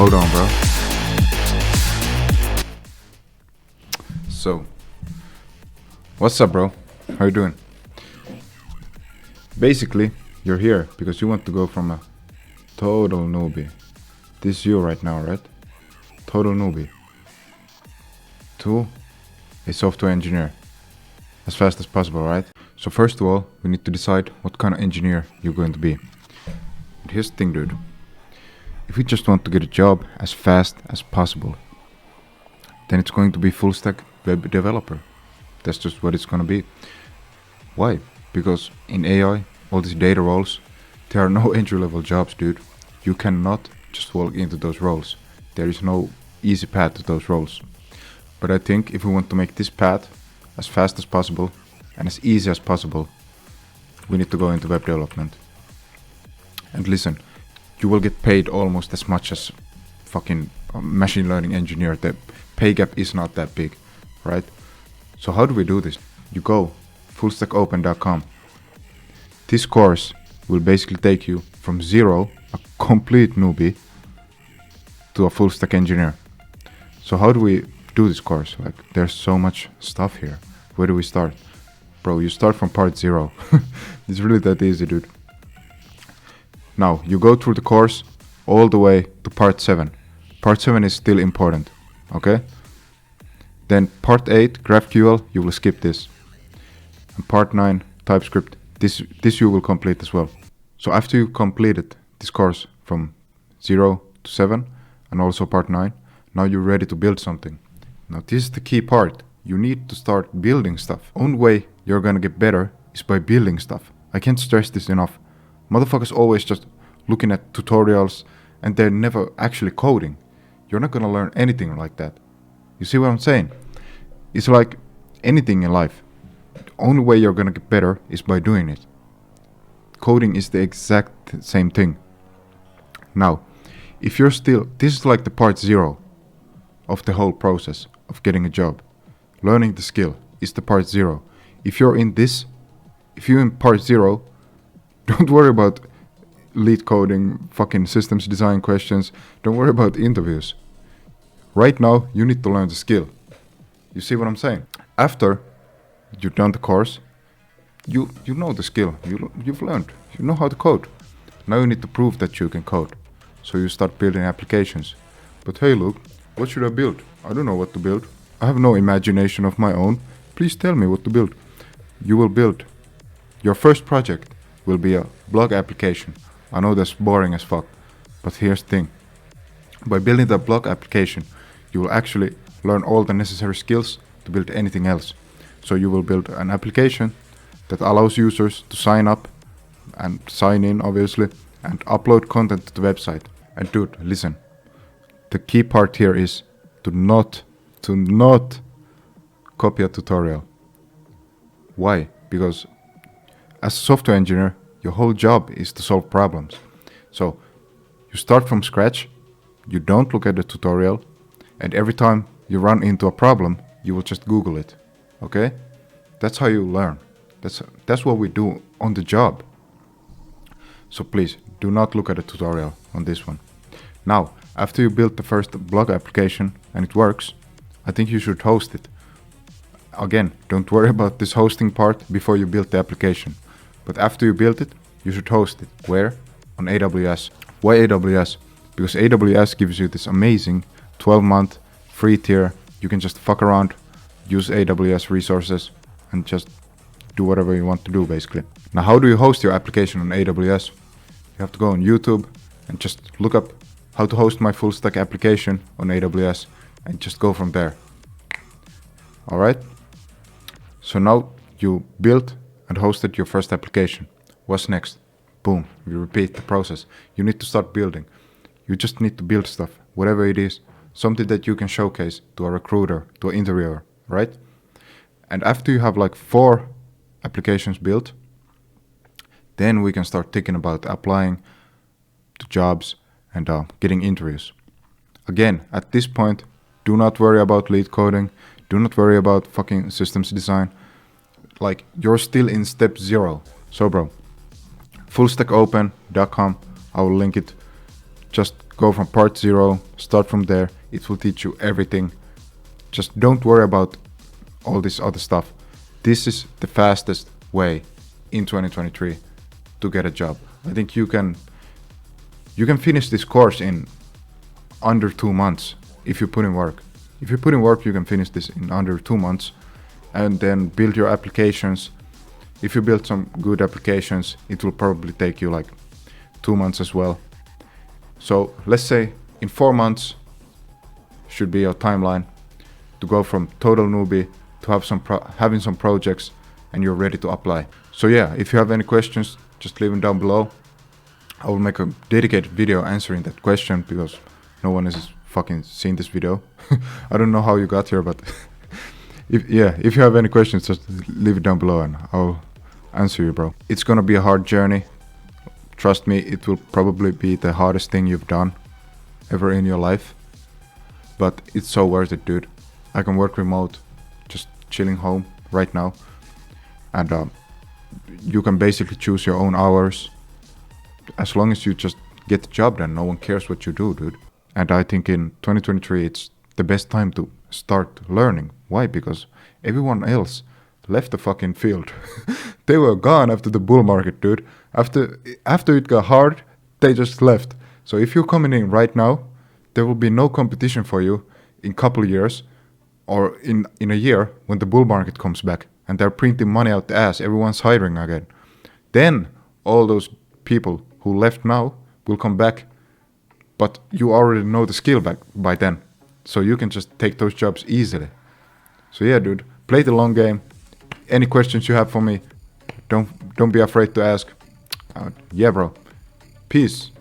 Hold on, bro. So, what's up, bro? How you doing? Basically, you're here because you want to go from a total newbie. This is you right now, right? Total newbie. To a software engineer. As fast as possible, right? So first of all, we need to decide what kind of engineer you're going to be. But here's the thing, dude. If you just want to get a job as fast as possible, then it's going to be full stack web developer. That's just what it's going to be. Why? Because in AI, all these data roles, there are no entry level jobs, dude. You cannot just walk into those roles. There is no easy path to those roles. But I think if we want to make this path as fast as possible and as easy as possible, we need to go into web development. And listen, you will get paid almost as much as fucking machine learning engineer. The pay gap is not that big, right? So how do we do this? You go fullstackopen.com. This course will basically take you from zero, a complete newbie, to a full stack engineer. So how do we do this course? Like, there's so much stuff here. Where do we start? Bro, you start from part 0. It's really that easy, dude. Now, you go through the course all the way to part 7. Part 7 is still important, okay? Then part 8, GraphQL, you will skip this. And part 9, TypeScript, this you will complete as well. So after you completed this course from 0 to 7, and also part 9, now you're ready to build something. Now this is the key part. You need to start building stuff. Only way you're gonna get better is by building stuff. I can't stress this enough. Motherfuckers always just looking at tutorials and they're never actually coding. You're not gonna learn anything like that. You see what I'm saying? It's like anything in life. The only way you're gonna get better is by doing it. Coding is the exact same thing. Now, if you're still, this is like the part 0 of the whole process of getting a job. Learning the skill is the part 0. If you're in part 0, don't worry about lead coding, fucking systems design questions. Don't worry about interviews. Right now, you need to learn the skill. You see what I'm saying? After you've done the course, you know the skill. You've learned. You know how to code. Now you need to prove that you can code. So you start building applications. But hey, look, what should I build? I don't know what to build. I have no imagination of my own. Please tell me what to build. You will build. Your first project will be a blog application. I know that's boring as fuck, but here's the thing. By building that blog application, you will actually learn all the necessary skills to build anything else. So you will build an application that allows users to sign up and sign in, obviously, and upload content to the website. And dude, listen. The key part here is to not copy a tutorial. Why? Because as a software engineer, your whole job is to solve problems. So you start from scratch, you don't look at the tutorial, and every time you run into a problem, you will just Google it. Okay? That's how you learn. That's what we do on the job. So please, do not look at a tutorial on this one. Now, after you build the first blog application and it works, I think you should host it. Again, don't worry about this hosting part before you build the application. But after you build it, you should host it. Where? On AWS. Why AWS? Because AWS gives you this amazing 12-month free tier. You can just fuck around, use AWS resources, and just do whatever you want to do, basically. Now, how do you host your application on AWS? You have to go on YouTube and just look up how to host my full stack application on AWS and just go from there. Alright? So now you built and hosted your first application. What's next? Boom, we repeat the process. You need to start building. You just need to build stuff, whatever it is, something that you can showcase to a recruiter, to an interviewer, right? And after you have like 4 applications built, then we can start thinking about applying to jobs and getting interviews. Again, at this point, do not worry about lead coding. Do not worry about fucking systems design. Like, you're still in step 0. So bro, fullstackopen.com, I will link it. Just Go from part 0, start from there. It will teach you everything. Just don't worry about all this other stuff. This is the fastest way in 2023 to get a job. I think you can finish this course in under 2 months if you put in work. If you put in work, you can finish this in under 2 months and then build your applications. If you build some good applications, it will probably take you like 2 months as well. So let's say in 4 months should be your timeline to go from total newbie to have having some projects and you're ready to apply. So yeah, if you have any questions, just leave them down below. I will make a dedicated video answering that question because no one has fucking seen this video. I don't know how you got here, but if you have any questions, just leave it down below and I'll answer you, bro. It's gonna be a hard journey. Trust me, it will probably be the hardest thing you've done ever in your life. But it's so worth it, dude. I can work remote, just chilling home right now. And you can basically choose your own hours. As long as you just get the job done, no one cares what you do, dude. And I think in 2023, it's the best time to start learning. Why? Because everyone else left the fucking field. They were gone after the bull market, dude. After it got hard, they just left. So if you're coming in right now, there will be no competition for you in a couple of years or in a year when the bull market comes back and they're printing money out the ass. Everyone's hiring again. Then all those people who left now will come back, but you already know the skill back by then. So you can just take those jobs easily. So yeah, dude, play the long game. Any questions you have for me, don't be afraid to ask. Yeah, bro. Peace.